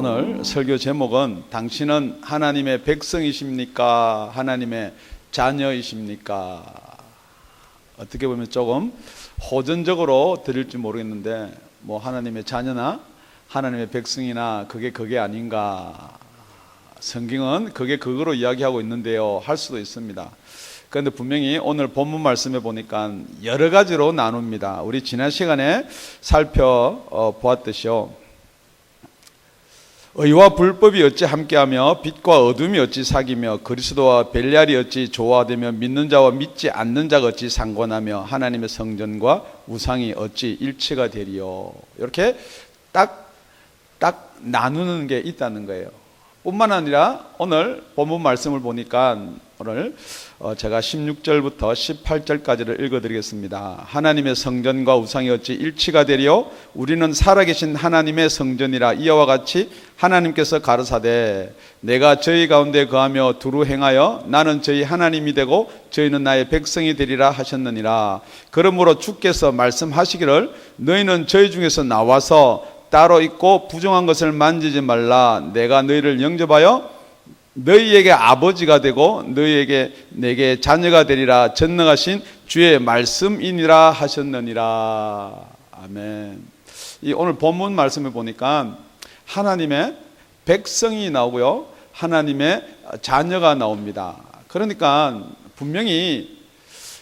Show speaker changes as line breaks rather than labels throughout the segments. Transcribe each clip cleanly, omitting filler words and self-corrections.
오늘 설교 제목은 당신은 하나님의 백성이십니까? 하나님의 자녀이십니까? 어떻게 보면 조금 호전적으로 드릴지 모르겠는데 하나님의 자녀나 하나님의 백성이나 그게 아닌가? 성경은 그거로 이야기하고 있는데요 할 수도 있습니다. 그런데 분명히 오늘 본문 말씀에 보니까 여러 가지로 나눕니다. 우리 지난 시간에 살펴보았듯이요, 의와 불법이 어찌 함께하며 빛과 어둠이 어찌 사귀며 그리스도와 벨리알이 어찌 조화되며 믿는 자와 믿지 않는 자가 어찌 상관하며 하나님의 성전과 우상이 어찌 일치가 되리요. 이렇게 딱 나누는 게 있다는 거예요. 뿐만 아니라 오늘 본문 말씀을 보니까 오늘 제가 16절부터 18절까지를 읽어드리겠습니다. 하나님의 성전과 우상이 어찌 일치가 되리요? 우리는 살아계신 하나님의 성전이라. 이와 같이 하나님께서 가르사대 내가 저희 가운데 거하며 두루 행하여 나는 저희 하나님이 되고 저희는 나의 백성이 되리라 하셨느니라. 그러므로 주께서 말씀하시기를 너희는 저희 중에서 나와서 따로 있고 부정한 것을 만지지 말라. 내가 너희를 영접하여 너희에게 아버지가 되고 너희에게 내게 자녀가 되리라. 전능하신 주의 말씀이니라 하셨느니라. 아멘. 이 오늘 본문 말씀을 보니까 하나님의 백성이 나오고요, 하나님의 자녀가 나옵니다. 그러니까 분명히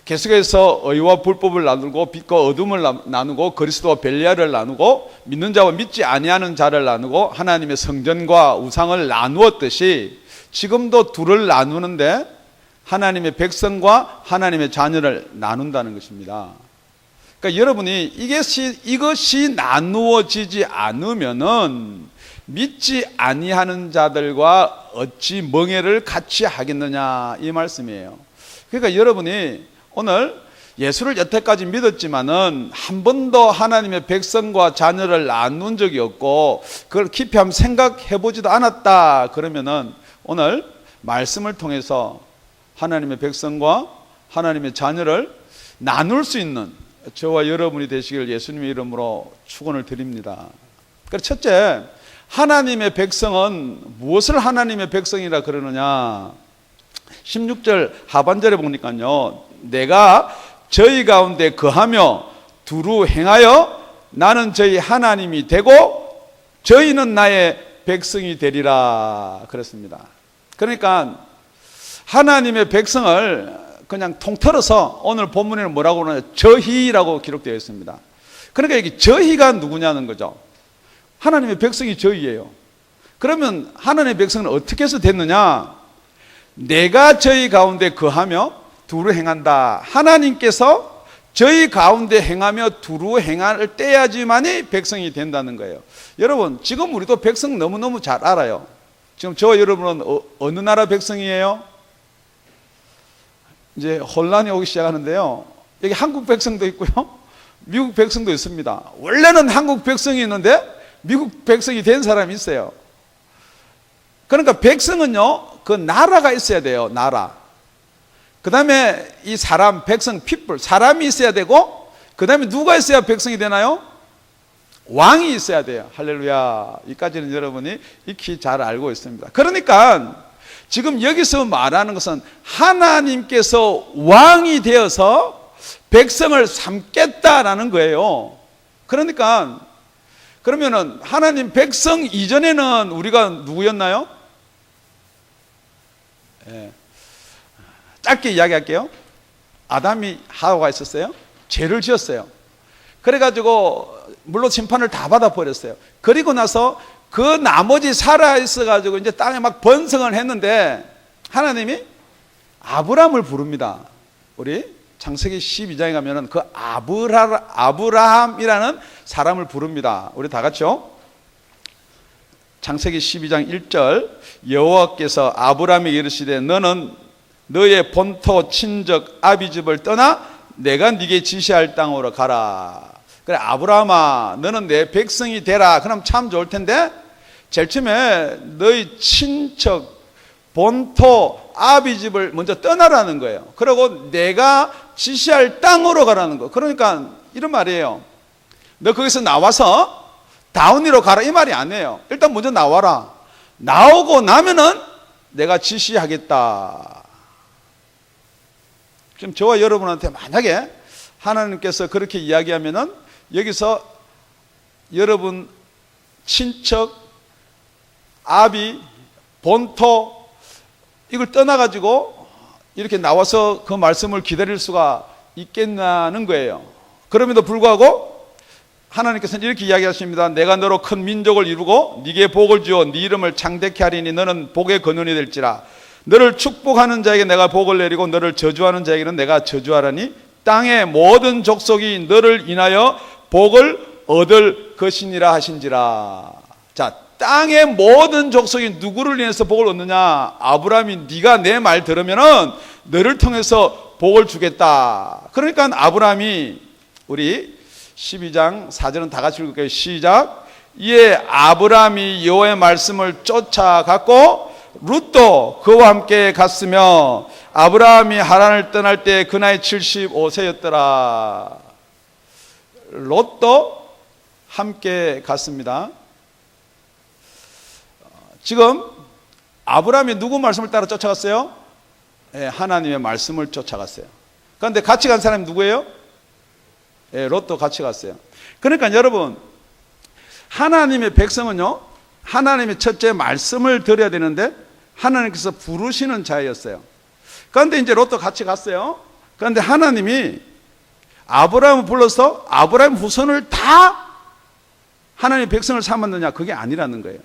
계속해서 의와 불법을 나누고 빛과 어둠을 나누고 그리스도와 벨리알을 나누고 믿는 자와 믿지 아니하는 자를 나누고 하나님의 성전과 우상을 나누었듯이 지금도 둘을 나누는데 하나님의 백성과 하나님의 자녀를 나눈다는 것입니다. 그러니까 여러분이 이것이 나누어지지 않으면은 믿지 아니하는 자들과 어찌 멍에를 같이 하겠느냐, 이 말씀이에요. 그러니까 여러분이 오늘 예수를 여태까지 믿었지만은 한 번도 하나님의 백성과 자녀를 나눈 적이 없고 그걸 깊이 한번 생각해 보지도 않았다 그러면은 오늘 말씀을 통해서 하나님의 백성과 하나님의 자녀를 나눌 수 있는 저와 여러분이 되시길 예수님의 이름으로 축원을 드립니다. 그래서 첫째, 하나님의 백성은 무엇을 하나님의 백성이라 그러느냐? 16절 하반절에 보니까요, 내가 저희 가운데 거하며 두루 행하여 나는 저희 하나님이 되고 저희는 나의 백성이 되리라 그랬습니다. 그러니까 하나님의 백성을 그냥 통틀어서 오늘 본문에는 뭐라고 그러냐, 저희라고 기록되어 있습니다. 그러니까 여기 저희가 누구냐는 거죠. 하나님의 백성이 저희예요. 그러면 하나님의 백성은 어떻게 해서 됐느냐? 내가 저희 가운데 거하며 두루 행한다. 하나님께서 저희 가운데 행하며 두루 행할 때야지만이 백성이 된다는 거예요. 여러분, 지금 우리도 백성 너무너무 잘 알아요. 지금 저와 여러분은 어느 나라 백성이에요? 이제 혼란이 오기 시작하는데요, 여기 한국 백성도 있고요, 미국 백성도 있습니다. 원래는 한국 백성이 있는데 미국 백성이 된 사람이 있어요. 그러니까 백성은요, 그 나라가 있어야 돼요. 나라. 그 다음에 이 사람, 백성, people, 사람이 있어야 되고, 그 다음에 누가 있어야 백성이 되나요? 왕이 있어야 돼요. 할렐루야. 이까지는 여러분이 익히 잘 알고 있습니다. 그러니까 지금 여기서 말하는 것은 하나님께서 왕이 되어서 백성을 삼겠다라는 거예요. 그러니까 그러면은 하나님 백성 이전에는 우리가 누구였나요? 짧게 이야기할게요. 아담이 하와가 있었어요. 죄를 지었어요. 그래가지고 물로 심판을 다 받아버렸어요. 그리고 나서 그 나머지 살아있어가지고 이제 땅에 막 번성을 했는데 하나님이 아브라함을 부릅니다. 우리 창세기 12장에 가면은 그 아브라함이라는 사람을 부릅니다. 우리 다 같이요. 창세기 12장 1절, 여호와께서 아브라함에게 이르시되 너는 너의 본토 친적 아비집을 떠나 내가 네게 지시할 땅으로 가라. 그래, 아브라함아, 너는 내 백성이 되라. 그럼 참 좋을 텐데 제일 처음에 너희 친척 본토 아비집을 먼저 떠나라는 거예요. 그리고 내가 지시할 땅으로 가라는 거. 그러니까 이런 말이에요. 너 거기서 나와서 다운히로 가라 이 말이 아니에요. 일단 먼저 나와라. 나오고 나면은 내가 지시하겠다. 지금 저와 여러분한테 만약에 하나님께서 그렇게 이야기하면은 여기서 여러분 친척, 아비, 본토 이걸 떠나가지고 이렇게 나와서 그 말씀을 기다릴 수가 있겠냐는 거예요. 그럼에도 불구하고 하나님께서는 이렇게 이야기하십니다. 내가 너로 큰 민족을 이루고 네게 복을 주어 네 이름을 창대케 하리니 너는 복의 근원이 될지라. 너를 축복하는 자에게 내가 복을 내리고 너를 저주하는 자에게는 내가 저주하라니 땅의 모든 족속이 너를 인하여 복을 얻을 것이니라 하신지라. 자, 땅의 모든 족속이 누구를 인해서 복을 얻느냐? 아브라함이 네가 내 말 들으면은 너를 통해서 복을 주겠다. 그러니까 아브라함이 우리 12장 4절은 다 같이 읽을게요. 시작. 이에 아브라함이 여호와의 말씀을 쫓아갔고 룻도 그와 함께 갔으며 아브라함이 하란을 떠날 때 그 나이 75세였더라. 롯도 함께 갔습니다. 지금 아브라함이 누구 말씀을 따라 쫓아갔어요? 네, 하나님의 말씀을 쫓아갔어요. 그런데 같이 간 사람이 누구예요? 네, 롯도 같이 갔어요. 그러니까 여러분, 하나님의 백성은요, 하나님의 첫째 말씀을 들어야 되는데 하나님께서 부르시는 자였어요. 그런데 이제 롯도 같이 갔어요. 그런데 하나님이 아브라함을 불러서 아브라함 후손을 다 하나님의 백성을 삼았느냐? 그게 아니라는 거예요.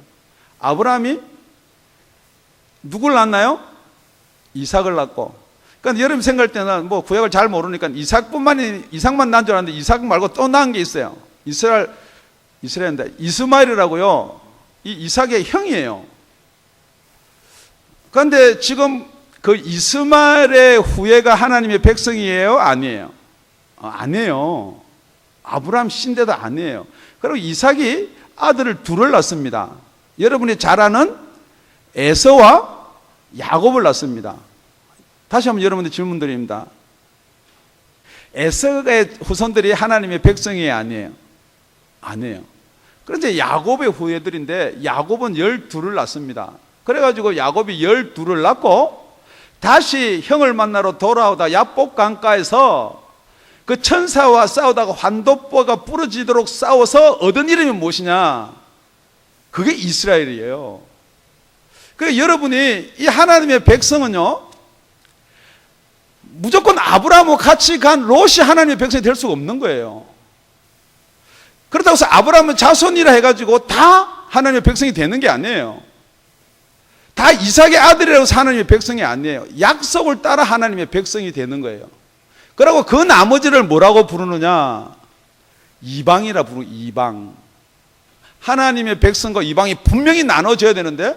아브라함이 누굴 낳았나요? 이삭을 낳고. 그러니까 여러분 생각할 때는 뭐 구약을 잘 모르니까 이삭만 낳은 줄 알았는데 이삭 말고 또 낳은 게 있어요. 이스라엘인데 이스마엘이라고요. 이 이삭의 형이에요. 그런데 지금 그 이스마엘의 후예가 하나님의 백성이에요? 아니에요? 아니에요. 아브라함 씨인데도 아니에요. 그리고 이삭이 아들을 둘을 낳습니다. 여러분이 잘 아는 에서와 야곱을 낳습니다. 다시 한번 여러분들 질문 드립니다. 에서의 후손들이 하나님의 백성이 아니에요? 아니에요. 그런데 야곱의 후예들인데 야곱은 12을 낳습니다. 그래가지고 야곱이 12을 낳고 다시 형을 만나러 돌아오다 야복 강가에서 그 천사와 싸우다가 환도뼈가 부러지도록 싸워서 얻은 이름이 무엇이냐? 그게 이스라엘이에요. 그러니까 여러분이 이 하나님의 백성은요, 무조건 아브라함과 같이 간 롯이 하나님의 백성이 될 수가 없는 거예요. 그렇다고 해서 아브라함은 자손이라 해가지고 다 하나님의 백성이 되는 게 아니에요. 다 이삭의 아들이라고 해서 하나님의 백성이 아니에요. 약속을 따라 하나님의 백성이 되는 거예요. 그리고 그 나머지를 뭐라고 부르느냐? 이방이라 부르고 이방. 하나님의 백성과 이방이 분명히 나눠져야 되는데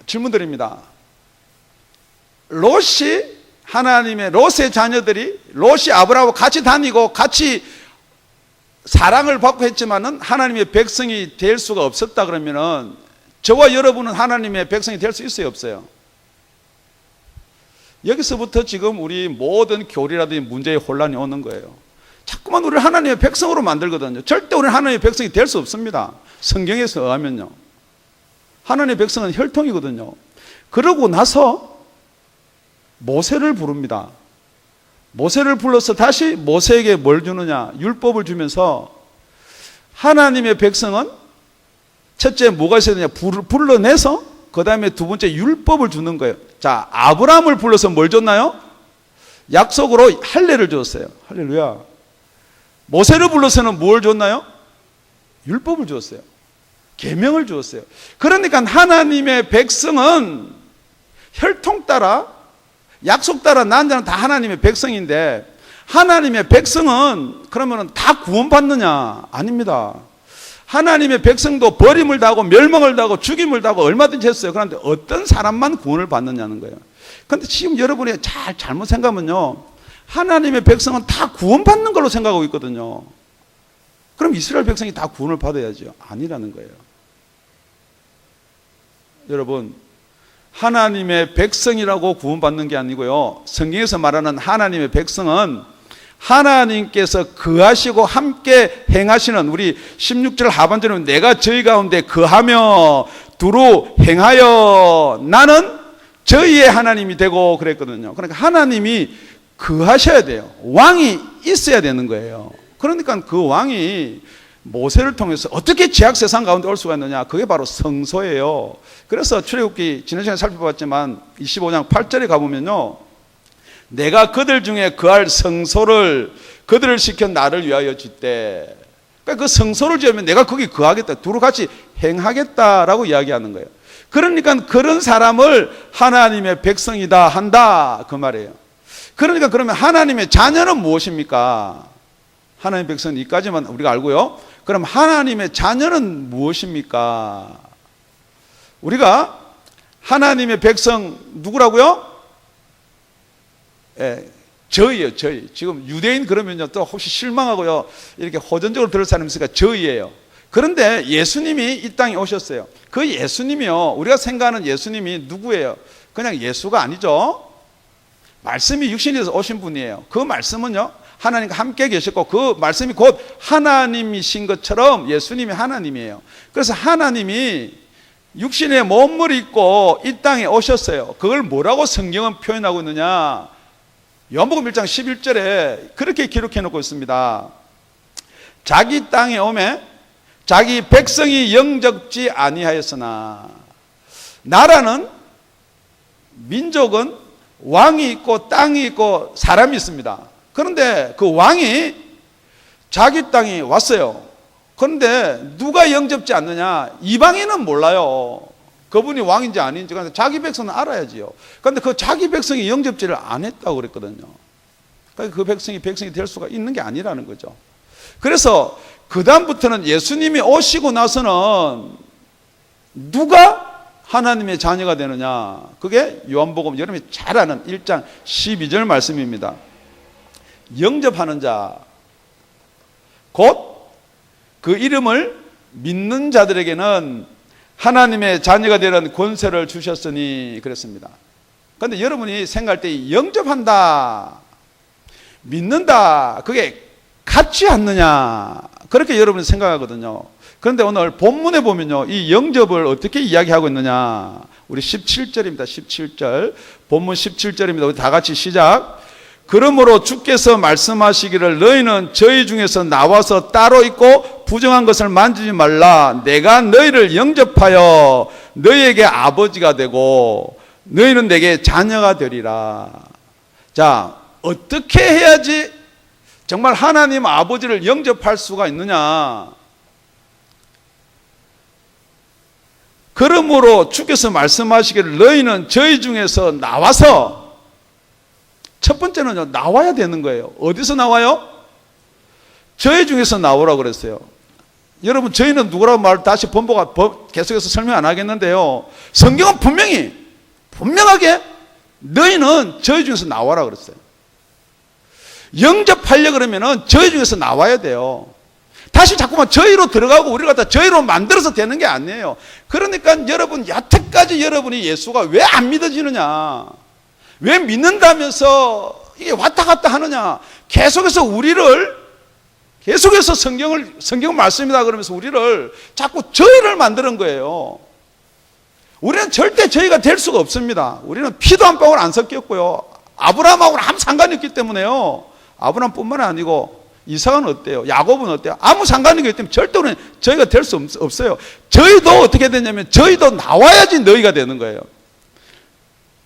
질문 드립니다. 롯의 자녀들이 롯이 아브라함과 같이 다니고 같이 사랑을 받고 했지만은 하나님의 백성이 될 수가 없었다 그러면은 저와 여러분은 하나님의 백성이 될 수 있어요, 없어요? 여기서부터 지금 우리 모든 교리라든지 문제의 혼란이 오는 거예요. 자꾸만 우리를 하나님의 백성으로 만들거든요. 절대 우리는 하나님의 백성이 될 수 없습니다. 성경에서 의하면요. 하나님의 백성은 혈통이거든요. 그러고 나서 모세를 부릅니다. 모세를 불러서 다시 모세에게 뭘 주느냐? 율법을 주면서 하나님의 백성은 첫째 뭐가 있어야 되냐? 불러내서 그 다음에 두 번째 율법을 주는 거예요. 자, 아브라함을 불러서 뭘 줬나요? 약속으로 할례를 줬어요. 할렐루야. 모세를 불러서는 뭘 줬나요? 율법을 주었어요. 계명을 주었어요. 그러니까 하나님의 백성은 혈통 따라 약속 따라 난 자는 다 하나님의 백성인데 하나님의 백성은 그러면 다 구원받느냐? 아닙니다. 하나님의 백성도 버림을 당하고 멸망을 당하고 죽임을 당하고 얼마든지 했어요. 그런데 어떤 사람만 구원을 받느냐는 거예요. 그런데 지금 여러분이 잘못 생각하면요, 하나님의 백성은 다 구원받는 걸로 생각하고 있거든요. 그럼 이스라엘 백성이 다 구원을 받아야죠. 아니라는 거예요. 여러분, 하나님의 백성이라고 구원받는 게 아니고요, 성경에서 말하는 하나님의 백성은 하나님께서 거하시고 함께 행하시는, 우리 16절 하반절은 내가 저희 가운데 거하며 두루 행하여 나는 저희의 하나님이 되고 그랬거든요. 그러니까 하나님이 거하셔야 돼요. 왕이 있어야 되는 거예요. 그러니까 그 왕이 모세를 통해서 어떻게 죄악 세상 가운데 올 수가 있느냐, 그게 바로 성소예요. 그래서 출애굽기 지난 시간에 살펴봤지만 25장 8절에 가보면요, 내가 그들 중에 거할 성소를 그들을 시켜 나를 위하여 짓되, 그러니까 그 성소를 지으면 내가 거기 거하겠다, 두루 같이 행하겠다라고 이야기하는 거예요. 그러니까 그런 사람을 하나님의 백성이다 한다, 그 말이에요. 그러니까 그러면 하나님의 자녀는 무엇입니까? 하나님의 백성은 이까지만 우리가 알고요. 그럼 하나님의 자녀는 무엇입니까? 우리가 하나님의 백성 누구라고요? 저희예요, 저희. 지금 유대인 그러면요, 또 혹시 실망하고요, 이렇게 호전적으로 들을 사람이 있으니까 저희예요. 그런데 예수님이 이 땅에 오셨어요. 그 예수님이요, 우리가 생각하는 예수님이 누구예요? 그냥 예수가 아니죠. 말씀이 육신에서 오신 분이에요. 그 말씀은요, 하나님과 함께 계셨고 그 말씀이 곧 하나님이신 것처럼 예수님이 하나님이에요. 그래서 하나님이 육신의 몸을 입고 이 땅에 오셨어요. 그걸 뭐라고 성경은 표현하고 있느냐? 요한복음 1장 11절에 그렇게 기록해 놓고 있습니다. 자기 땅에 오매 자기 백성이 영접지 아니하였으나, 나라는, 민족은 왕이 있고 땅이 있고 사람이 있습니다. 그런데 그 왕이 자기 땅에 왔어요. 그런데 누가 영접지 않느냐? 이방인은 몰라요. 그분이 왕인지 아닌지. 그런데 자기 백성은 알아야지요. 그런데 그 자기 백성이 영접지를 안 했다고 그랬거든요. 그러니까 그 백성이 될 수가 있는 게 아니라는 거죠. 그래서 그 다음부터는 예수님이 오시고 나서는 누가 하나님의 자녀가 되느냐? 그게 요한복음 여러분이 잘 아는 1장 12절 말씀입니다. 영접하는 자, 곧 그 이름을 믿는 자들에게는 하나님의 자녀가 되는 권세를 주셨으니 그랬습니다. 그런데 여러분이 생각할 때 영접한다, 믿는다, 그게 같지 않느냐, 그렇게 여러분이 생각하거든요. 그런데 오늘 본문에 보면요, 이 영접을 어떻게 이야기하고 있느냐? 우리 17절입니다. 17절. 본문 17절입니다. 우리 다 같이 시작. 그러므로 주께서 말씀하시기를 너희는 저희 중에서 나와서 따로 있고 부정한 것을 만지지 말라. 내가 너희를 영접하여 너희에게 아버지가 되고 너희는 내게 자녀가 되리라. 자, 어떻게 해야지 정말 하나님 아버지를 영접할 수가 있느냐? 그러므로 주께서 말씀하시기를 너희는 저희 중에서 나와서, 첫 번째는요, 나와야 되는 거예요. 어디서 나와요? 저희 중에서 나오라고 그랬어요. 여러분, 저희는 누구라고 말 다시 계속해서 설명 안 하겠는데요, 성경은 분명하게 너희는 저희 중에서 나와라 그랬어요. 영접하려 그러면은 저희 중에서 나와야 돼요. 다시 자꾸만 저희로 들어가고 우리를 갖다 저희로 만들어서 되는 게 아니에요. 그러니까 여러분, 여태까지 여러분이 예수가 왜 안 믿어지느냐? 왜 믿는다면서 이게 왔다 갔다 하느냐? 계속해서 성경 말씀이다 그러면서 우리를 자꾸 저희를 만드는 거예요. 우리는 절대 저희가 될 수가 없습니다. 우리는 피도 한 방울 안 섞였고요, 아브라함하고는 아무 상관이 없기 때문에요. 아브라함뿐만 아니고 이삭은 어때요? 야곱은 어때요? 아무 상관이 없기 때문에 절대 우리는 저희가 될 수 없어요. 저희도 어떻게 되냐면 저희도 나와야지 너희가 되는 거예요.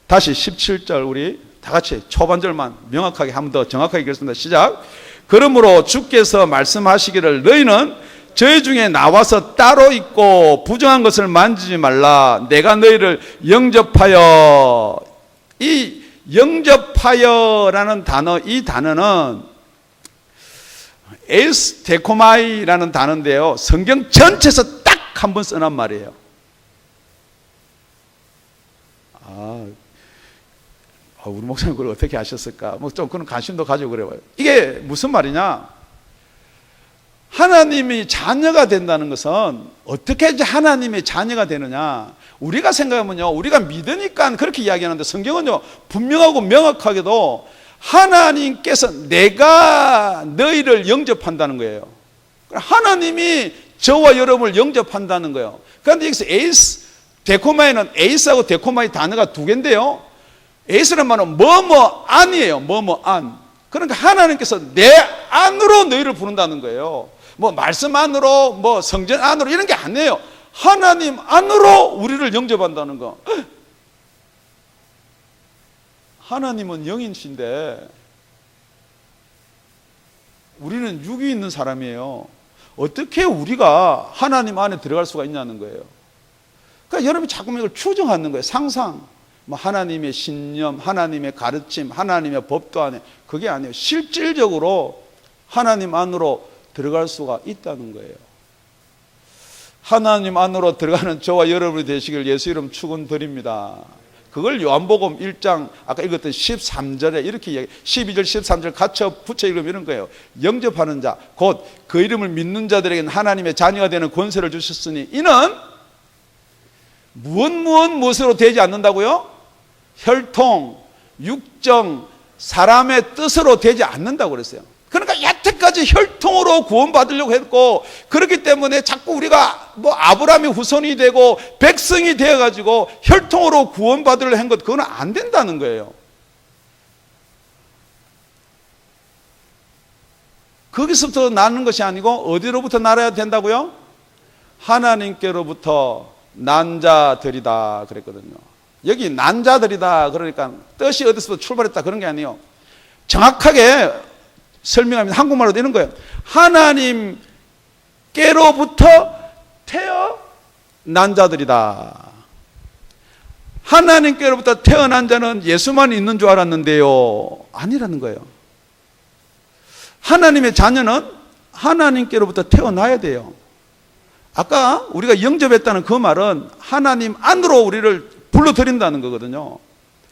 다시 17절 우리 다 같이 초반절만 명확하게 한 번 더 정확하게 읽겠습니다. 시작. 그러므로 주께서 말씀하시기를 너희는 저희 중에 나와서 따로 있고 부정한 것을 만지지 말라. 내가 너희를 영접하여. 이 영접하여라는 단어, 이 단어는 에스 데코마이라는 단어인데요, 성경 전체에서 딱 한 번 써난 말이에요. 우리 목사님 그걸 어떻게 하셨을까? 좀 그런 관심도 가지고 그래요. 이게 무슨 말이냐? 하나님이 자녀가 된다는 것은 어떻게 이제 하나님의 자녀가 되느냐? 우리가 생각하면요, 우리가 믿으니까 그렇게 이야기하는데 성경은요, 분명하고 명확하게도 하나님께서 내가 너희를 영접한다는 거예요. 하나님이 저와 여러분을 영접한다는 거예요. 그런데 여기서 에이스, 데코마이는 에이스하고 데코마이 단어가 두 개인데요. 에이스란 말은 뭐뭐 안이에요. 뭐뭐 안. 그러니까 하나님께서 내 안으로 너희를 부른다는 거예요. 뭐 말씀 안으로, 뭐 성전 안으로 이런 게 아니에요. 하나님 안으로 우리를 영접한다는 거. 하나님은 영이신데 우리는 육이 있는 사람이에요. 어떻게 우리가 하나님 안에 들어갈 수가 있냐는 거예요. 그러니까 여러분이 자꾸만 이걸 추정하는 거예요. 상상. 뭐 하나님의 신념, 하나님의 가르침, 하나님의 법도 안에. 그게 아니에요. 실질적으로 하나님 안으로 들어갈 수가 있다는 거예요. 하나님 안으로 들어가는 저와 여러분이 되시길 예수 이름 축원드립니다. 그걸 요한복음 1장 아까 읽었던 13절에 이렇게 이야기, 12절 13절 같이 붙여 읽으면 이런 거예요. 영접하는 자 곧 그 이름을 믿는 자들에게는 하나님의 자녀가 되는 권세를 주셨으니 이는 무엇으로 되지 않는다고요? 혈통, 육정, 사람의 뜻으로 되지 않는다고 그랬어요. 그러니까 여태까지 혈통으로 구원받으려고 했고, 그렇기 때문에 자꾸 우리가 뭐 아브라함의 후손이 되고 백성이 되어가지고 혈통으로 구원받으려고 한 것, 그건 안 된다는 거예요. 거기서부터 나는 것이 아니고 어디로부터 날아야 된다고요? 하나님께로부터 난 자들이다 그랬거든요. 여기 난 자들이다 그러니까 뜻이 어디서부터 출발했다 그런 게 아니에요. 정확하게 설명하면 한국말로 되는 거예요. 하나님께로부터 태어난 자들이다. 하나님께로부터 태어난 자는 예수만 있는 줄 알았는데요, 아니라는 거예요. 하나님의 자녀는 하나님께로부터 태어나야 돼요. 아까 우리가 영접했다는 그 말은 하나님 안으로 우리를 불러들인다는 거거든요.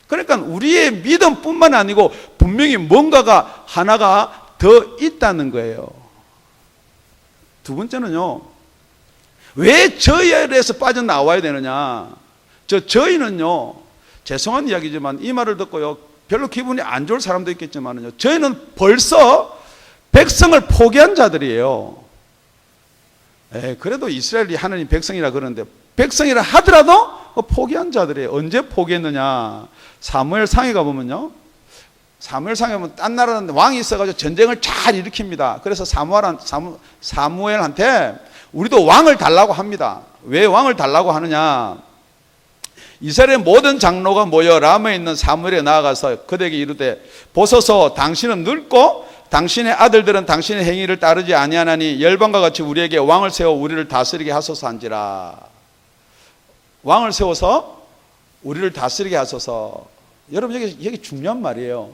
그러니까 우리의 믿음뿐만 아니고 분명히 뭔가가 하나가 더 있다는 거예요. 두 번째는요, 왜 저희에서 빠져나와야 되느냐. 저희는요, 죄송한 이야기지만 이 말을 듣고요 별로 기분이 안 좋을 사람도 있겠지만요, 저희는 벌써 백성을 포기한 자들이에요. 그래도 이스라엘이 하나님 백성이라 그러는데, 백성이라 하더라도 포기한 자들이에요. 언제 포기했느냐. 사무엘상에 가보면요, 사무엘상에 보면 딴 나라는 왕이 있어가지고 전쟁을 잘 일으킵니다. 그래서 사무엘한테 우리도 왕을 달라고 합니다. 왜 왕을 달라고 하느냐. 이스라엘의 모든 장로가 모여 라마에 있는 사무엘에 나아가서 그들에게 이르되, 보소서 당신은 늙고 당신의 아들들은 당신의 행위를 따르지 아니하나니 열방과 같이 우리에게 왕을 세워 우리를 다스리게 하소서 한지라. 왕을 세워서 우리를 다스리게 하소서. 여러분 여기 중요한 말이에요.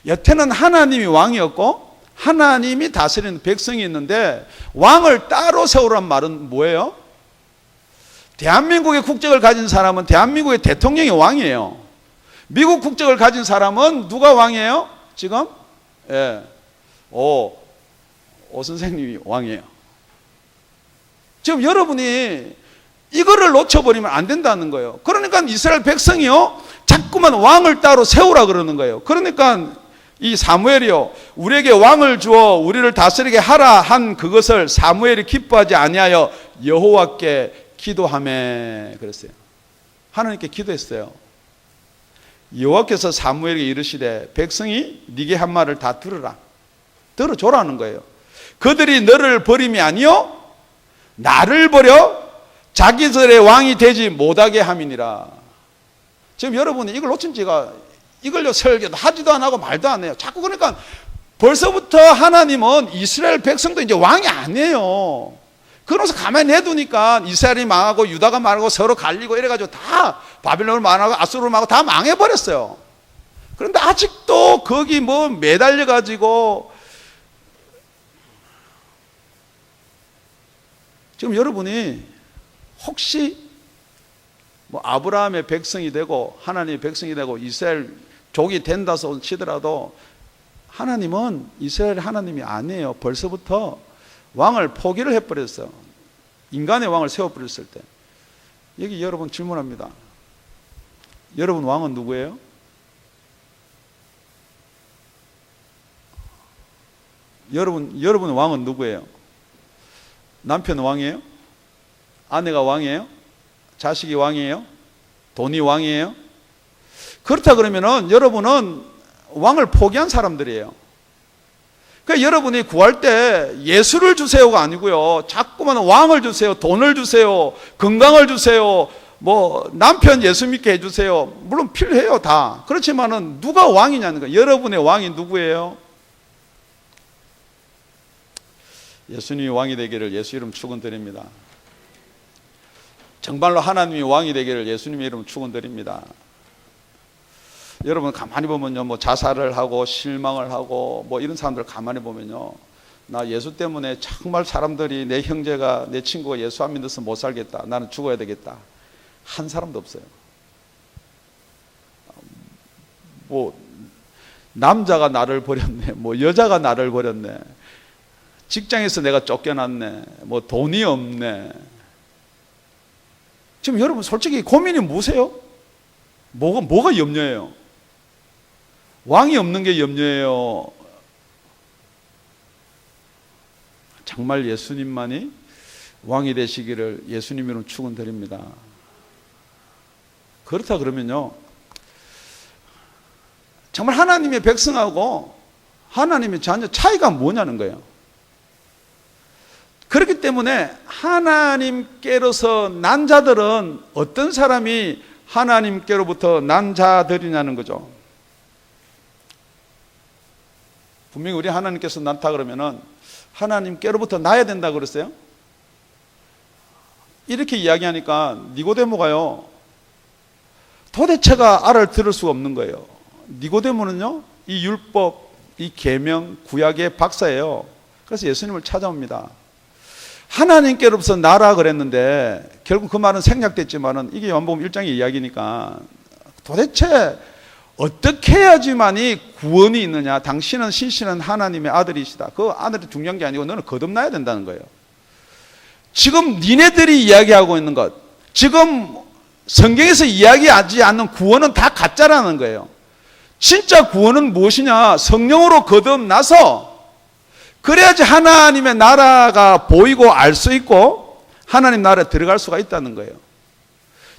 여태는 하나님이 왕이었고 하나님이 다스리는 백성이 있는데, 왕을 따로 세우란 말은 뭐예요? 대한민국의 국적을 가진 사람은 대한민국의 대통령이 왕이에요. 미국 국적을 가진 사람은 누가 왕이에요? 지금? 오 선생님이 왕이에요. 지금 여러분이 이거를 놓쳐버리면 안 된다는 거예요. 그러니까 이스라엘 백성이요 자꾸만 왕을 따로 세우라 그러는 거예요. 그러니까 이 사무엘이요 우리에게 왕을 주어 우리를 다스리게 하라 한 그것을 사무엘이 기뻐하지 아니하여 여호와께 기도하매 그랬어요. 하나님께 기도했어요. 여호와께서 사무엘에게 이르시되, 백성이 네게 한 말을 다 들으라. 들어줘라는 거예요. 그들이 너를 버림이 아니요 나를 버려 자기들의 왕이 되지 못하게 함이니라. 지금 여러분이 이걸 놓친 지가, 이걸요 설교도 하지도 안 하고 말도 안 해요. 자꾸. 그러니까 벌써부터 하나님은 이스라엘 백성도 이제 왕이 아니에요. 그러면서 가만히 내두니까 이스라엘이 망하고 유다가 망하고 서로 갈리고 이래가지고 다 바빌론을 망하고 아수르를 망하고 다 망해버렸어요. 그런데 아직도 거기 뭐 매달려가지고, 지금 여러분이 혹시 뭐 아브라함의 백성이 되고 하나님의 백성이 되고 이스라엘 족이 된다서 치더라도 하나님은 이스라엘 하나님이 아니에요. 벌써부터 왕을 포기를 해버렸어요. 인간의 왕을 세워버렸을 때. 여기 여러분 질문합니다. 여러분 왕은 누구예요? 여러분 왕은 누구예요? 남편 왕이에요? 아내가 왕이에요? 자식이 왕이에요? 돈이 왕이에요? 그렇다 그러면은 여러분은 왕을 포기한 사람들이에요. 그러니까 여러분이 구할 때 예수를 주세요가 아니고요, 자꾸만 왕을 주세요, 돈을 주세요, 건강을 주세요, 뭐 남편 예수 믿게 해주세요. 물론 필요해요, 다. 그렇지만은 누가 왕이냐는 거예요. 여러분의 왕이 누구예요? 예수님이 왕이 되기를 예수 이름 축원드립니다. 정말로 하나님이 왕이 되기를 예수님의 이름 축원드립니다. 여러분 가만히 보면요, 뭐 자살을 하고 실망을 하고 뭐 이런 사람들 가만히 보면요, 나 예수 때문에 정말 사람들이, 내 형제가, 내 친구가 예수 안 믿어서 못 살겠다, 나는 죽어야 되겠다, 한 사람도 없어요. 뭐 남자가 나를 버렸네, 뭐 여자가 나를 버렸네, 직장에서 내가 쫓겨났네, 뭐 돈이 없네. 지금 여러분 솔직히 고민이 뭐세요? 뭐가 염려예요? 왕이 없는 게 염려예요? 정말 예수님만이 왕이 되시기를 예수님으로 축원드립니다. 그렇다 그러면요, 정말 하나님의 백성하고 하나님의 자녀 차이가 뭐냐는 거예요. 그렇기 때문에 하나님께로서 난 자들은 어떤 사람이 하나님께로부터 난 자들이냐는 거죠. 분명히 우리 하나님께서 낳다 그러면은 하나님께로부터 나야 된다 그랬어요. 이렇게 이야기하니까 니고데모가요, 도대체가 알아들을 수가 없는 거예요. 니고데모는요, 이 율법, 이 계명, 구약의 박사예요. 그래서 예수님을 찾아옵니다. 하나님께로부터 나라 그랬는데 결국 그 말은 생략됐지만은 이게 요한복음 1장의 이야기니까 도대체 어떻게 해야지만이 구원이 있느냐, 당신은 신실한 하나님의 아들이시다, 그 아들이 중요한 게 아니고 너는 거듭나야 된다는 거예요. 지금 니네들이 이야기하고 있는 것, 지금 성경에서 이야기하지 않는 구원은 다 가짜라는 거예요. 진짜 구원은 무엇이냐? 성령으로 거듭나서 그래야지 하나님의 나라가 보이고 알 수 있고 하나님 나라에 들어갈 수가 있다는 거예요.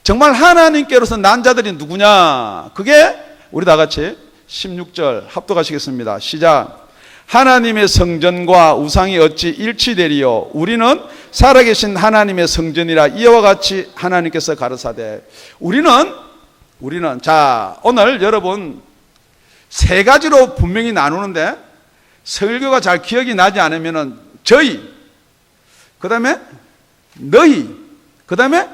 정말 하나님께로서 난 자들이 누구냐? 그게 우리 다 같이 16절 합독하시겠습니다. 시작. 하나님의 성전과 우상이 어찌 일치되리요? 우리는 살아계신 하나님의 성전이라 이와 같이 하나님께서 가르사대. 우리는 자, 오늘 여러분 세 가지로 분명히 나누는데 설교가 잘 기억이 나지 않으면은 저희, 그 다음에 너희, 그 다음에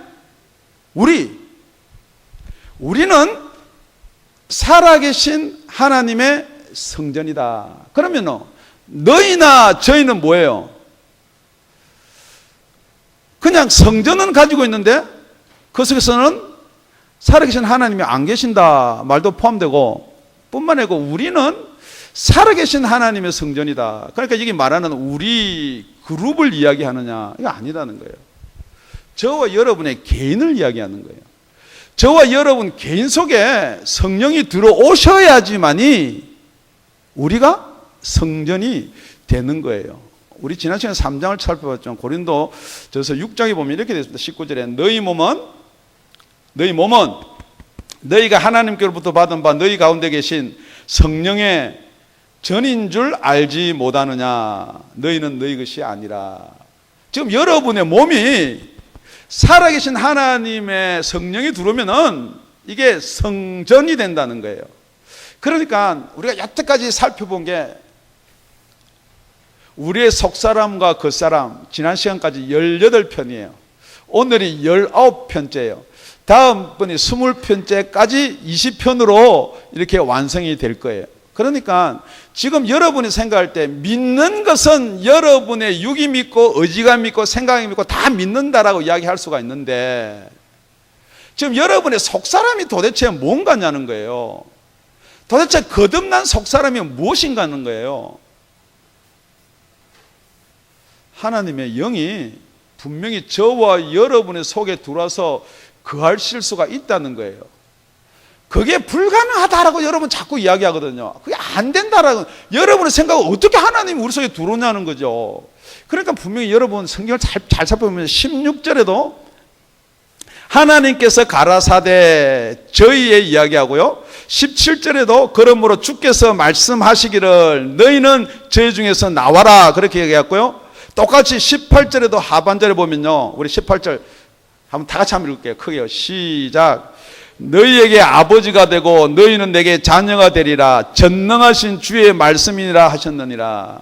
우리는 살아계신 하나님의 성전이다. 그러면 너희나 저희는 뭐예요? 그냥 성전은 가지고 있는데 그 속에서는 살아계신 하나님이 안 계신다 말도 포함되고, 뿐만 아니고 우리는 살아계신 하나님의 성전이다. 그러니까 여기 말하는 우리 그룹을 이야기하느냐, 이거 아니라는 거예요. 저와 여러분의 개인을 이야기하는 거예요. 저와 여러분 개인 속에 성령이 들어오셔야지만이 우리가 성전이 되는 거예요. 우리 지난 시간에 3장을 살펴봤죠. 고린도전서 6장에 보면 이렇게 되어 있습니다. 19절에 너희 몸은 너희가 하나님께로부터 받은 바 너희 가운데 계신 성령의 전인 줄 알지 못하느냐. 너희는 너희 것이 아니라. 지금 여러분의 몸이 살아계신 하나님의 성령이 들어오면은 이게 성전이 된다는 거예요. 그러니까 우리가 여태까지 살펴본 게 우리의 속사람과 겉사람, 지난 시간까지 18편이에요. 오늘이 19편째예요. 다음번이 20편째까지 20편으로 이렇게 완성이 될 거예요. 그러니까 지금 여러분이 생각할 때 믿는 것은 여러분의 육이 믿고 의지가 믿고 생각이 믿고 다 믿는다라고 이야기할 수가 있는데, 지금 여러분의 속사람이 도대체 뭔가냐는 거예요. 도대체 거듭난 속사람이 무엇인가 하는 거예요. 하나님의 영이 분명히 저와 여러분의 속에 들어와서 거하실 수가 있다는 거예요. 그게 불가능하다라고 여러분 자꾸 이야기하거든요. 그게 안 된다라고 여러분의 생각은 어떻게 하나님이 우리 속에 들어오냐는 거죠. 그러니까 분명히 여러분 성경을 잘 살펴보면 16절에도 하나님께서 가라사대 저희의 이야기하고요, 17절에도 그러므로 주께서 말씀하시기를 너희는 저희 중에서 나와라 그렇게 얘기했고요, 똑같이 18절에도 하반절에 보면요, 우리 18절 한번 다 같이 한번 읽을게요. 크게요. 시작. 너희에게 아버지가 되고 너희는 내게 자녀가 되리라. 전능하신 주의 말씀이니라 하셨느니라.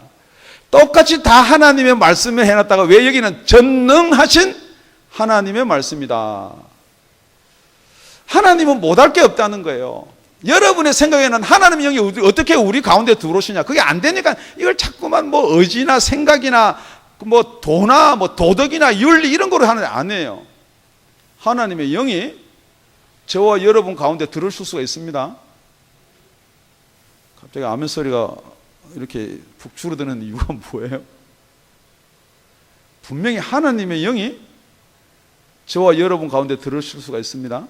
똑같이 다 하나님의 말씀을 해놨다가 왜 여기는 전능하신 하나님의 말씀이다. 하나님은 못할 게 없다는 거예요. 여러분의 생각에는 하나님의 영이 어떻게 우리 가운데 들어오시냐, 그게 안 되니까 이걸 자꾸만 뭐 의지나 생각이나 뭐 도나 뭐 도덕이나 윤리 이런 거로 하는 게 아니에요. 하나님의 영이 저와 여러분 가운데 들어올 수가 있습니다. 갑자기 아멘 소리가 이렇게 푹 줄어드는 이유가 뭐예요? 분명히 하나님의 영이 저와 여러분 가운데 들어오실 수가 있습니다.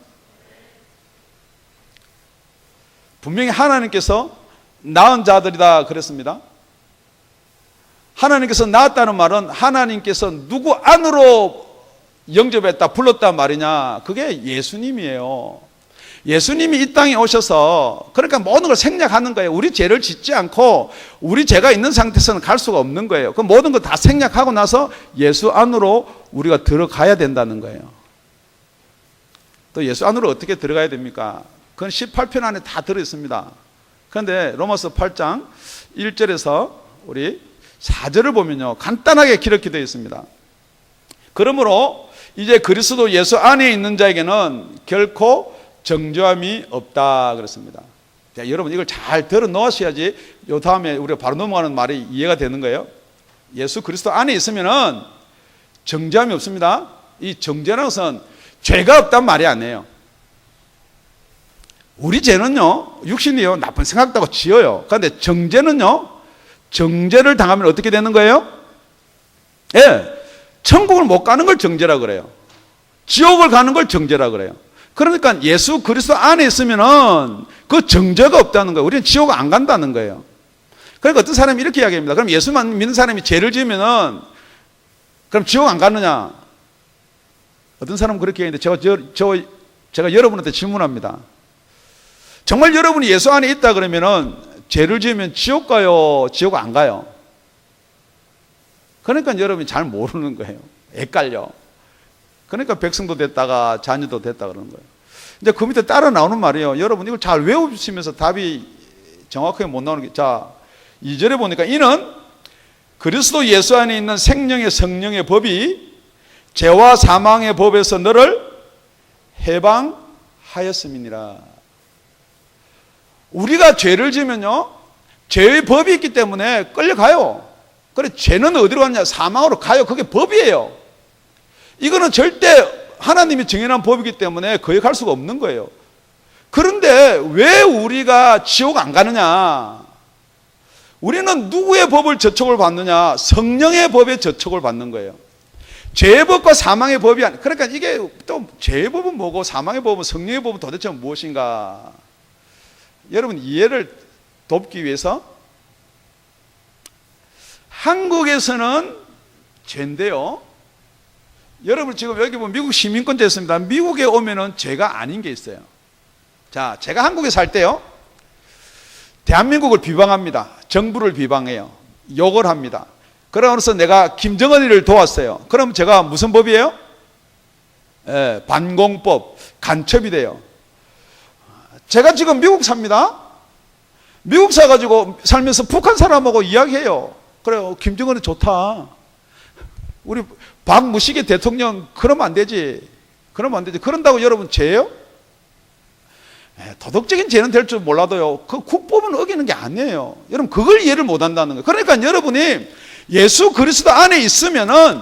분명히 하나님께서 낳은 자들이다 그랬습니다. 하나님께서 낳았다는 말은 하나님께서 누구 안으로 영접했다, 불렀단 말이냐? 그게 예수님이에요. 예수님이 이 땅에 오셔서 그러니까 모든 걸 생략하는 거예요. 우리 죄를 짓지 않고 우리 죄가 있는 상태에서는 갈 수가 없는 거예요. 그 모든 걸 다 생략하고 나서 예수 안으로 우리가 들어가야 된다는 거예요. 또 예수 안으로 어떻게 들어가야 됩니까? 그건 18편 안에 다 들어있습니다. 그런데 로마서 8장 1절에서 우리 4절을 보면요, 간단하게 기록이 되어 있습니다. 그러므로 이제 그리스도 예수 안에 있는 자에게는 결코 정죄함이 없다 그랬습니다. 자, 여러분 이걸 잘 들어 놓으셔야지 요 다음에 우리가 바로 넘어가는 말이 이해가 되는 거예요. 예수 그리스도 안에 있으면은 정죄함이 없습니다. 이 정죄라는 것은 죄가 없단 말이 아니에요. 우리 죄는요, 육신이요, 나쁜 생각도 지어요. 그런데 정죄는요, 정죄를 당하면 어떻게 되는 거예요? 예, 천국을 못 가는 걸 정죄라 그래요. 지옥을 가는 걸 정죄라 그래요. 그러니까 예수 그리스도 안에 있으면은 그 정죄가 없다는 거예요. 우리는 지옥 안 간다는 거예요. 그러니까 어떤 사람이 이렇게 이야기합니다. 그럼 예수만 믿는 사람이 죄를 지으면은 그럼 지옥 안 가느냐? 어떤 사람은 그렇게 얘기하는데 제가 여러분한테 질문합니다. 정말 여러분이 예수 안에 있다 그러면은 죄를 지으면 지옥 가요, 지옥 안 가요? 그러니까 여러분이 잘 모르는 거예요. 헷갈려. 그러니까 백성도 됐다가 자녀도 됐다 그러는 거예요. 이제 그 밑에 따라 나오는 말이에요. 여러분 이걸 잘 외우시면서 답이 정확하게 못 나오는 게, 자, 2절에 보니까 이는 그리스도 예수 안에 있는 생명의 성령의 법이 죄와 사망의 법에서 너를 해방하였음이니라. 우리가 죄를 지면요, 죄의 법이 있기 때문에 끌려가요. 그래, 죄는 어디로 가느냐? 사망으로 가요. 그게 법이에요. 이거는 절대 하나님이 정해놓은 법이기 때문에 거역할 수가 없는 거예요. 그런데 왜 우리가 지옥 안 가느냐? 우리는 누구의 법을 저촉을 받느냐? 성령의 법에 저촉을 받는 거예요. 죄의 법과 사망의 법이 아니, 그러니까 이게 또 죄의 법은 뭐고 사망의 법은, 성령의 법은 도대체 무엇인가? 여러분 이해를 돕기 위해서, 한국에서는 죄인데요, 여러분 지금 여기 보면 미국 시민권자 있습니다. 미국에 오면은 죄가 아닌 게 있어요. 자, 제가 한국에 살 때요, 대한민국을 비방합니다. 정부를 비방해요. 욕을 합니다. 그러면서 내가 김정은이를 도왔어요. 그럼 제가 무슨 법이에요? 예, 반공법, 간첩이 돼요. 제가 지금 미국 삽니다. 미국 사가지고 살면서 북한 사람하고 이야기해요. 그래요, 김정은이 좋다. 우리 박무식의 대통령 그러면 안 되지. 그러면 안 되지. 그런다고 여러분 죄예요? 도덕적인 죄는 될 줄 몰라도요, 그 국법은 어기는 게 아니에요. 여러분 그걸 이해를 못 한다는 거예요. 그러니까 여러분이 예수 그리스도 안에 있으면은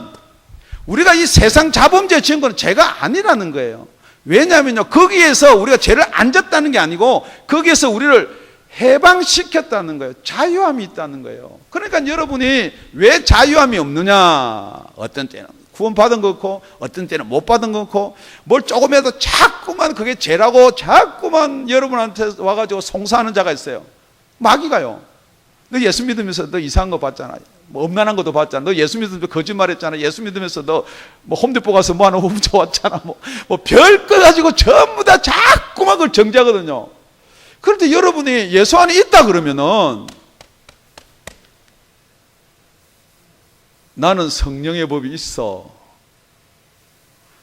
우리가 이 세상 자범죄 지은 건 죄가 아니라는 거예요. 왜냐하면요, 거기에서 우리가 죄를 안 졌다는 게 아니고 거기에서 우리를 해방시켰다는 거예요. 자유함이 있다는 거예요. 그러니까 여러분이 왜 자유함이 없느냐? 어떤 때는 구원 받은 거 없고 어떤 때는 못 받은 거 없고 뭘 조금 해도 자꾸만 그게 죄라고 자꾸만 여러분한테 와가지고 송사하는 자가 있어요. 마귀가요. 너 예수 믿으면서 너 이상한 거 봤잖아. 뭐 음란한 것도 봤잖아. 너 예수 믿으면서 거짓말했잖아. 예수 믿으면서 너 뭐 홈디포 가서 뭐 하나 훔쳐왔잖아. 뭐 별 거 가지고 전부 다 자꾸만 그걸 정죄하거든요. 그런데 여러분이 예수 안에 있다 그러면은 나는 성령의 법이 있어.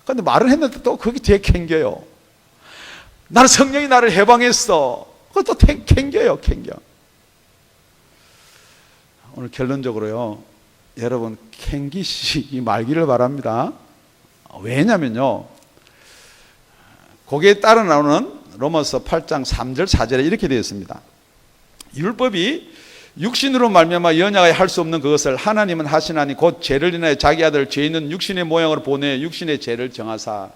그런데 말을 했는데 또 그게 뒤에 캥겨요. 나는 성령이 나를 해방했어. 그것도 캥겨요. 오늘 결론적으로요, 여러분 캥기시기 말기를 바랍니다. 왜냐면요, 거기에 따라 나오는 로마서 8장 3절 4절에 이렇게 되어 있습니다. 율법이 육신으로 말미암아 연약하여 할 수 없는 그것을 하나님은 하시나니 곧 죄를 인하여 자기 아들 죄 있는 육신의 모양으로 보내 육신의 죄를 정하사.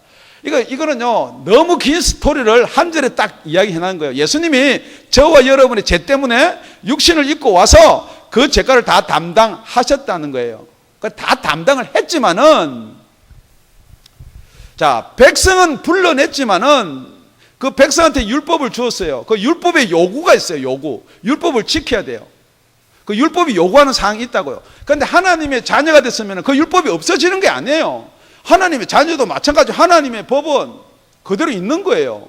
이거는요, 너무 긴 스토리를 한 절에 딱 이야기해 놓은 거예요. 예수님이 저와 여러분의 죄 때문에 육신을 입고 와서 그 죄가를 다 담당하셨다는 거예요. 다 담당을 했지만은, 자, 백성은 불러냈지만은 그 백성한테 율법을 주었어요. 그 율법에 요구가 있어요. 율법을 지켜야 돼요. 그 율법이 요구하는 사항이 있다고요. 그런데 하나님의 자녀가 됐으면 그 율법이 없어지는 게 아니에요. 하나님의 자녀도 마찬가지로 하나님의 법은 그대로 있는 거예요.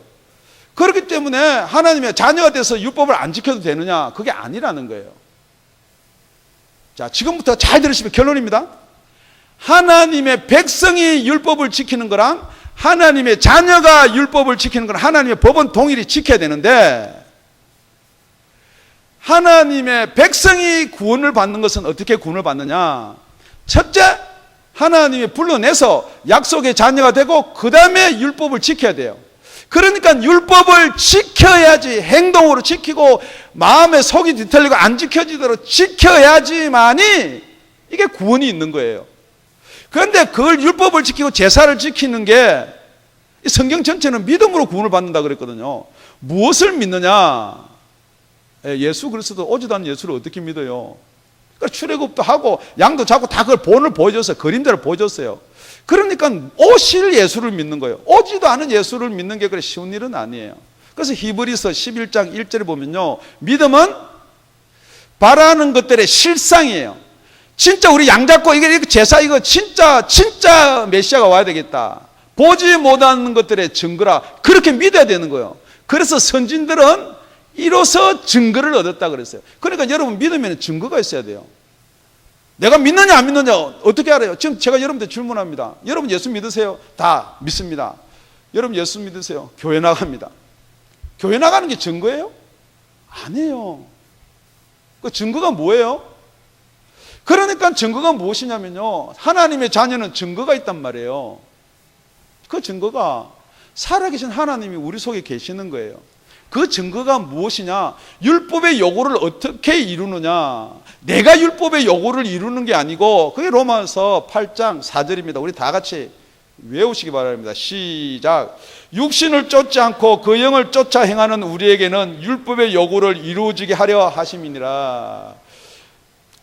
그렇기 때문에 하나님의 자녀가 돼서 율법을 안 지켜도 되느냐? 그게 아니라는 거예요. 자, 지금부터 잘 들으시면 결론입니다. 하나님의 백성이 율법을 지키는 거랑 하나님의 자녀가 율법을 지키는 거랑 하나님의 법은 동일히 지켜야 되는데, 하나님의 백성이 구원을 받는 것은 어떻게 구원을 받느냐? 첫째, 하나님이 불러내서 약속의 자녀가 되고 그 다음에 율법을 지켜야 돼요. 그러니까 율법을 지켜야지, 행동으로 지키고 마음에 속이 뒤틀리고 안 지켜지도록 지켜야지만이 이게 구원이 있는 거예요. 그런데 그걸 율법을 지키고 제사를 지키는 게, 성경 전체는 믿음으로 구원을 받는다 그랬거든요. 무엇을 믿느냐? 예수 그리스도 오지도 않은 예수를 어떻게 믿어요? 그러니까 출애굽도 하고 양도 잡고 다 그걸 본을 보여줬어요. 그림대로 보여줬어요. 그러니까 오실 예수를 믿는 거예요. 오지도 않은 예수를 믿는 게 그래 쉬운 일은 아니에요. 그래서 히브리서 11장 1절에 보면요, 믿음은 바라는 것들의 실상이에요. 진짜 우리 양 잡고 이게 제사, 이거 진짜 메시아가 와야 되겠다, 보지 못하는 것들의 증거라, 그렇게 믿어야 되는 거예요. 그래서 선진들은 이로써 증거를 얻었다 그랬어요. 그러니까 여러분 믿으면 증거가 있어야 돼요. 내가 믿느냐 안 믿느냐 어떻게 알아요? 지금 제가 여러분한테 질문합니다. 여러분 예수 믿으세요? 다 믿습니다. 여러분 예수 믿으세요? 교회 나갑니다. 교회 나가는 게 증거예요? 아니에요. 그 증거가 뭐예요? 그러니까 증거가 무엇이냐면요, 하나님의 자녀는 증거가 있단 말이에요. 그 증거가 살아계신 하나님이 우리 속에 계시는 거예요. 그 증거가 무엇이냐? 율법의 요구를 어떻게 이루느냐? 내가 율법의 요구를 이루는 게 아니고, 그게 로마서 8장 4절입니다. 우리 다 같이 외우시기 바랍니다. 시작. 육신을 쫓지 않고 그 영을 쫓아 행하는 우리에게는 율법의 요구를 이루어지게 하려 하심이니라.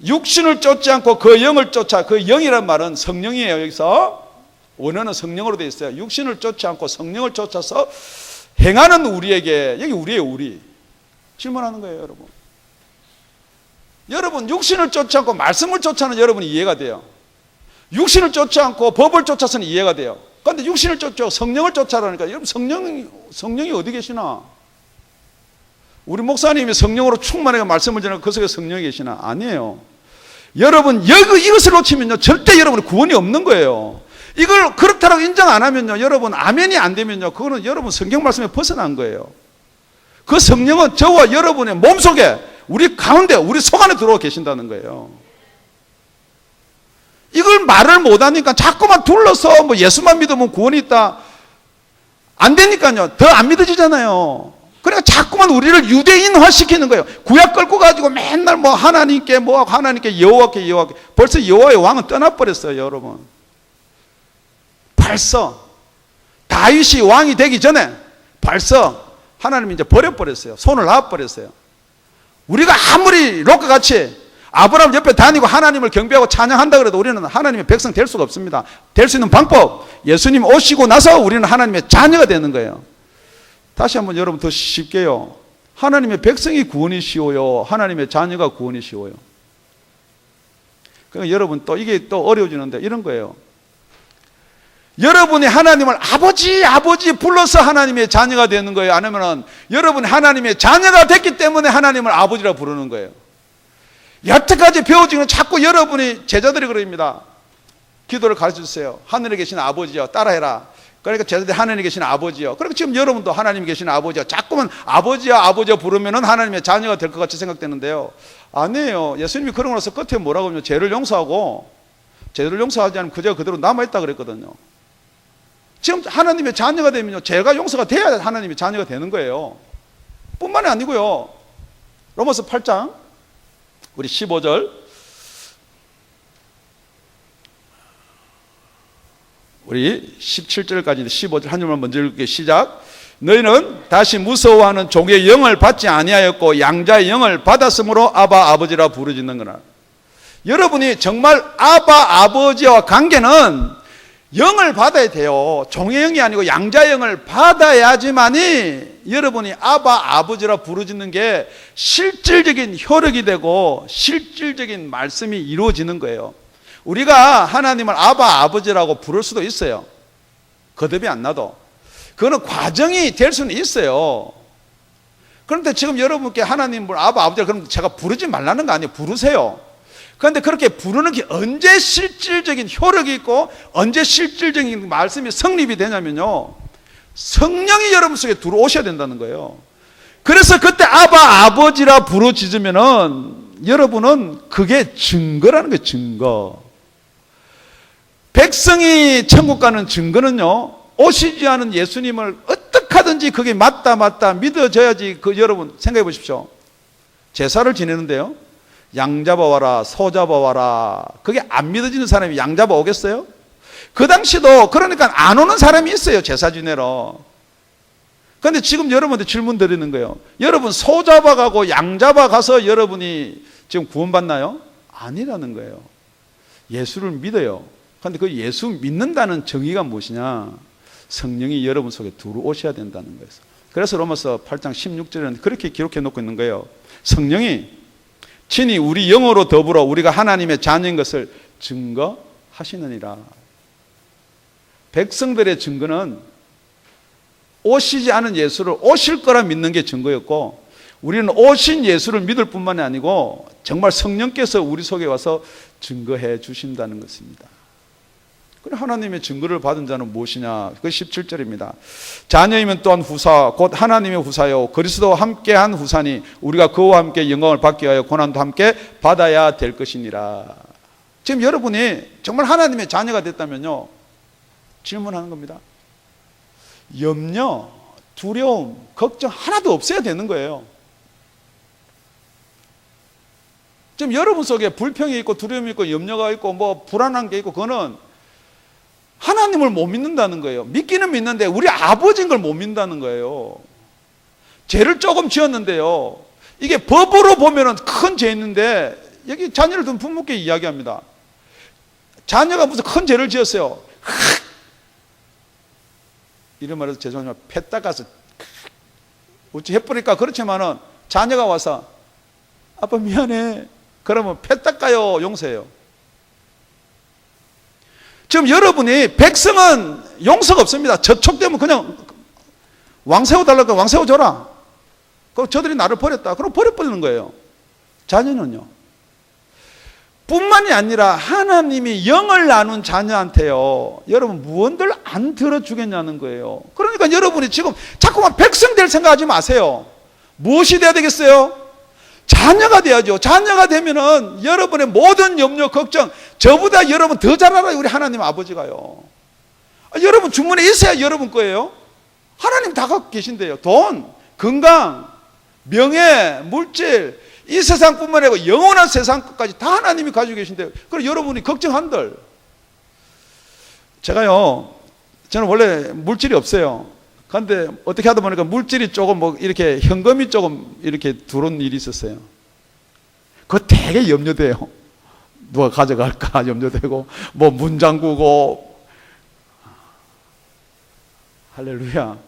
육신을 쫓지 않고 그 영을 쫓아, 그 영이란 말은 성령이에요. 여기서 원어는 성령으로 되어 있어요. 육신을 쫓지 않고 성령을 쫓아서 행하는 우리에게, 여기 우리예요. 우리 질문하는 거예요. 여러분, 여러분 육신을 쫓지 않고 말씀을 쫓아는 여러분이 이해가 돼요. 육신을 쫓지 않고 법을 쫓아서는 이해가 돼요. 그런데 육신을 쫓죠, 성령을 쫓아라니까, 여러분 성령이 어디 계시나? 우리 목사님이 성령으로 충만하게 말씀을 전하고 그 속에 성령이 계시나? 아니에요. 여러분 이것을 놓치면요 절대 여러분의 구원이 없는 거예요. 이걸 그렇다라고 인정 안 하면요, 여러분 아멘이 안 되면요, 그거는 여러분 성경 말씀에 벗어난 거예요. 그 성령은 저와 여러분의 몸속에, 우리 가운데, 우리 속 안에 들어와 계신다는 거예요. 이걸 말을 못하니까 자꾸만 둘러서 뭐 예수만 믿으면 구원이 있다, 안 되니까요 더 안 믿어지잖아요. 그러니까 자꾸만 우리를 유대인화 시키는 거예요. 구약 끌고 가지고 맨날 뭐 하나님께 여호와께 벌써 여호와의 왕은 떠나버렸어요. 여러분 벌써 다윗이 왕이 되기 전에 벌써 하나님이 이제 버려버렸어요. 손을 놔버렸어요. 우리가 아무리 롯과 같이 아브라함 옆에 다니고 하나님을 경배하고 찬양한다 그래도 우리는 하나님의 백성 될 수가 없습니다. 될 수 있는 방법, 예수님 오시고 나서 우리는 하나님의 자녀가 되는 거예요. 다시 한번 여러분 더 쉽게요. 하나님의 백성이 구원이 쉬워요? 하나님의 자녀가 구원이 쉬워요? 그러니까 여러분 또 이게 또 어려워지는데 이런 거예요. 여러분이 하나님을 아버지 불러서 하나님의 자녀가 되는 거예요? 아니면 여러분이 하나님의 자녀가 됐기 때문에 하나님을 아버지라 부르는 거예요? 여태까지 배워지는 자꾸 여러분이 제자들이 그럽니다. 기도를 가르쳐주세요. 하늘에 계신 아버지요 따라해라. 그러니까 제자들이 하늘에 계신 아버지요. 그러니까 지금 여러분도 하나님이 계신 아버지요. 자꾸만 아버지야 부르면은 하나님의 자녀가 될 것 같이 생각되는데요. 아니에요. 예수님이 그러고 나서 끝에 뭐라고 하면 죄를 용서하고, 죄를 용서하지 않으면 그저 그대로 남아있다 그랬거든요. 지금 하나님의 자녀가 되면요, 죄가 용서가 돼야 하나님의 자녀가 되는 거예요. 뿐만이 아니고요. 로마서 8장 우리 15절, 우리 17절까지 15절 한 줄만 먼저 읽을게요. 시작. 너희는 다시 무서워하는 종의 영을 받지 아니하였고 양자의 영을 받았으므로 아바 아버지라 부르짖는 거나. 여러분이 정말 아바 아버지와 관계는 영을 받아야 돼요. 종의 영이 아니고 양자의 영을 받아야지만이 여러분이 아바 아버지라 부르짖는 게 실질적인 효력이 되고 실질적인 말씀이 이루어지는 거예요. 우리가 하나님을 아바 아버지라고 부를 수도 있어요. 거듭이 안 나도. 그거는 과정이 될 수는 있어요. 그런데 지금 여러분께 하나님을 아바 아버지라 그러면 제가 부르지 말라는 거 아니에요. 부르세요. 그런데 그렇게 부르는 게 언제 실질적인 효력이 있고 언제 실질적인 말씀이 성립이 되냐면요, 성령이 여러분 속에 들어오셔야 된다는 거예요. 그래서 그때 아바 아버지라 부르짖으면은 여러분은 그게 증거라는 거예요. 증거. 백성이 천국 가는 증거는요, 오시지 않은 예수님을 어떻게 하든지 그게 맞다 믿어져야지. 그 여러분 생각해 보십시오. 제사를 지내는데요, 양 잡아와라 소 잡아와라, 그게 안 믿어지는 사람이 양 잡아 오겠어요? 그 당시도 그러니까 안 오는 사람이 있어요. 제사 지내러. 그런데 지금 여러분한테 질문 드리는 거예요. 여러분 소 잡아가고 양 잡아가서 여러분이 지금 구원받나요? 아니라는 거예요. 예수를 믿어요. 그런데 그 예수 믿는다는 정의가 무엇이냐? 성령이 여러분 속에 들어오셔야 된다는 거예요. 그래서 로마서 8장 16절에는 그렇게 기록해 놓고 있는 거예요. 성령이 친히 우리 영으로 더불어 우리가 하나님의 자녀인 것을 증거하시느니라. 백성들의 증거는 오시지 않은 예수를 오실 거라 믿는 게 증거였고, 우리는 오신 예수를 믿을 뿐만이 아니고 정말 성령께서 우리 속에 와서 증거해 주신다는 것입니다. 그럼 하나님의 증거를 받은 자는 무엇이냐? 그 17절입니다. 자녀이면 또한 후사 곧 하나님의 후사요 그리스도와 함께한 후사니 우리가 그와 함께 영광을 받기 위하여 고난도 함께 받아야 될 것이니라. 지금 여러분이 정말 하나님의 자녀가 됐다면요, 질문하는 겁니다. 염려, 두려움, 걱정 하나도 없어야 되는 거예요. 지금 여러분 속에 불평이 있고 두려움이 있고 염려가 있고 뭐 불안한 게 있고, 그거는 하나님을 못 믿는다는 거예요. 믿기는 믿는데 우리 아버지인 걸 못 믿는다는 거예요. 죄를 조금 지었는데요, 이게 법으로 보면은 큰 죄인데, 여기 자녀를 둔 부모께 이야기합니다. 자녀가 무슨 큰 죄를 지었어요. 이런 말해서 죄송하지만 패 닦아서 어찌 해버릴까 그렇지만은 자녀가 와서 아빠 미안해 그러면 패 닦아요, 용서해요. 지금 여러분이, 백성은 용서가 없습니다. 저촉되면 그냥 왕 세워달라고 왕 세워줘라. 그럼 저들이 나를 버렸다. 그럼 버려버리는 거예요. 자녀는요. 뿐만이 아니라 하나님이 영을 나눈 자녀한테요, 여러분 무언들 안 들어주겠냐는 거예요. 그러니까 여러분이 지금 자꾸만 백성 될 생각하지 마세요. 무엇이 돼야 되겠어요? 자녀가 돼야죠. 자녀가 되면은 여러분의 모든 염려, 걱정, 저보다 여러분 더 잘 알아요. 우리 하나님 아버지가요. 여러분 주머니에 있어야 여러분 거예요. 하나님 다 갖고 계신데요. 돈, 건강, 명예, 물질, 이 세상뿐만 아니고 영원한 세상 것까지 다 하나님이 가지고 계신데요. 그럼 여러분이 걱정한들. 제가요, 저는 원래 물질이 없어요. 그런데 어떻게 하다 보니까 물질이 조금 뭐 이렇게 현금이 조금 이렇게 들어온 일이 있었어요. 그거 되게 염려돼요. 누가 가져갈까 염려되고, 뭐 문잠그고. 할렐루야.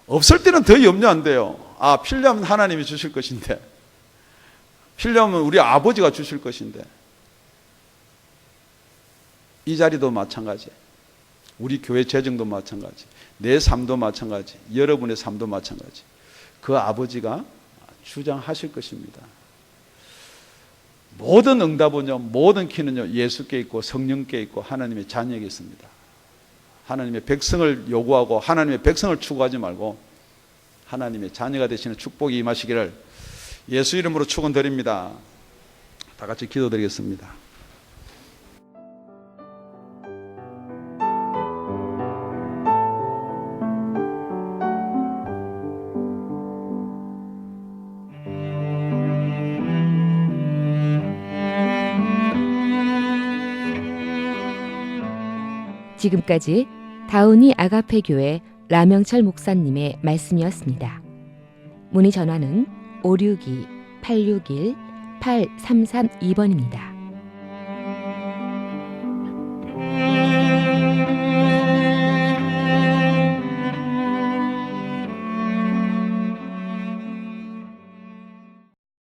없을 때는 더 염려 안 돼요. 아, 필요하면 하나님이 주실 것인데, 필요하면 우리 아버지가 주실 것인데. 이 자리도 마찬가지, 우리 교회 재정도 마찬가지, 내 삶도 마찬가지, 여러분의 삶도 마찬가지. 그 아버지가 주장하실 것입니다. 모든 응답은요, 모든 키는요, 예수께 있고 성령께 있고 하나님의 자녀에게 있습니다. 하나님의 백성을 요구하고 하나님의 백성을 추구하지 말고 하나님의 자녀가 되시는 축복이 임하시기를 예수 이름으로 축원드립니다. 다 같이 기도드리겠습니다.
지금까지 다운이 아가페 교회 라명철 목사님의 말씀이었습니다. 문의 전화는 562-861-8332번입니다.